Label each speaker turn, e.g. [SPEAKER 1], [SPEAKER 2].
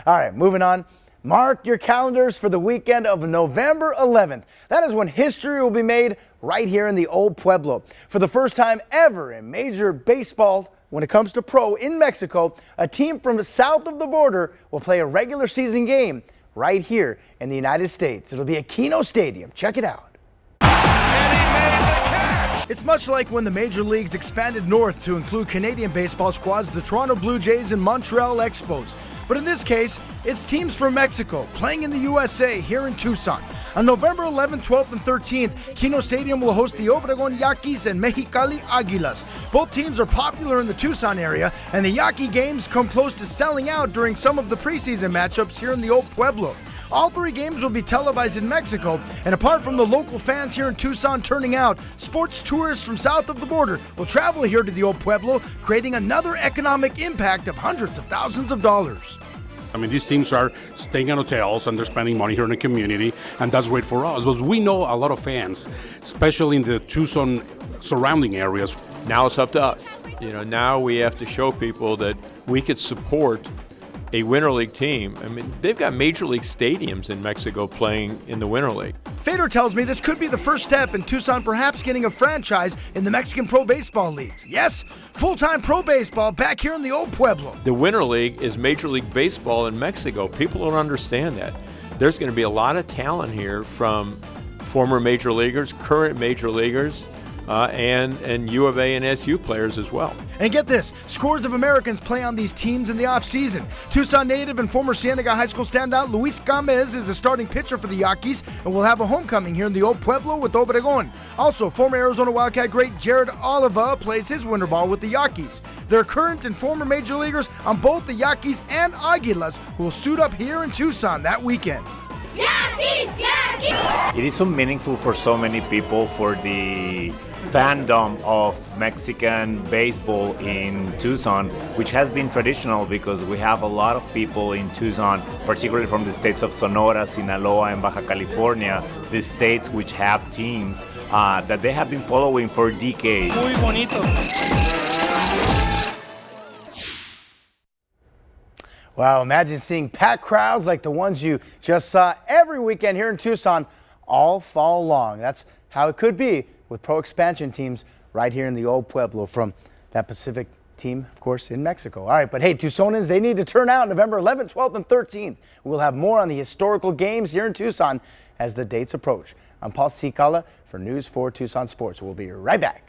[SPEAKER 1] All right, moving on. Mark your calendars for the weekend of November 11th. That is when history will be made right here in the Old Pueblo. For the first time ever in Major Baseball, when it comes to pro in Mexico, a team from south of the border will play a regular season game right here in the United States. It'll be at Kino Stadium. Check it out.
[SPEAKER 2] And he made the catch!
[SPEAKER 1] It's much like when the major leagues expanded north to include Canadian baseball squads, the Toronto Blue Jays and Montreal Expos. But in this case, it's teams from Mexico playing in the USA here in Tucson. On November 11th, 12th, and 13th, Kino Stadium will host the Obregón Yaquis and Mexicali Águilas. Both teams are popular in the Tucson area, and the Yaqui games come close to selling out during some of the preseason matchups here in the Old Pueblo. All three games will be televised in Mexico, and apart from the local fans here in Tucson turning out, sports tourists from south of the border will travel here to the Old Pueblo, creating another economic impact of hundreds of thousands of dollars.
[SPEAKER 3] I mean, these teams are staying in hotels and they're spending money here in the community, and that's great for us because we know a lot of fans, especially in the Tucson surrounding areas.
[SPEAKER 4] Now it's up to us. Now we have to show people that we could support a Winter League team. I mean, they've got major league stadiums in Mexico playing in the Winter League.
[SPEAKER 1] Fader tells me this could be the first step in Tucson perhaps getting a franchise in the Mexican Pro Baseball leagues. Yes, full-time pro baseball back here in the Old Pueblo.
[SPEAKER 4] The Winter League is Major League Baseball in Mexico. People don't understand that. There's going to be a lot of talent here from former major leaguers, current major leaguers, and U of A and SU players as well.
[SPEAKER 1] And get this, scores of Americans play on these teams in the offseason. Tucson native and former Cienega High School standout Luis Gamez is a starting pitcher for the Yaquis and will have a homecoming here in the Old Pueblo with Obregón. Also, former Arizona Wildcat great Jared Oliva plays his winter ball with the Yaquis. They're current and former major leaguers on both the Yaquis and Águilas who will suit up here in Tucson that weekend.
[SPEAKER 5] Yaquis! Yaquis!
[SPEAKER 6] It is so meaningful for so many people for the fandom of Mexican baseball in Tucson, which has been traditional because we have a lot of people in Tucson, particularly from the states of Sonora, Sinaloa, and Baja California, the states which have teams that they have been following for decades.
[SPEAKER 2] Muy bonito.
[SPEAKER 1] Wow, imagine seeing packed crowds like the ones you just saw every weekend here in Tucson all fall long. That's how it could be with pro expansion teams right here in the Old Pueblo from that Pacific team, of course, in Mexico. All right, but hey, Tucsonans, they need to turn out November 11th, 12th, and 13th. We'll have more on the historical games here in Tucson as the dates approach. I'm Paul Cicala for News 4 Tucson Sports. We'll be right back.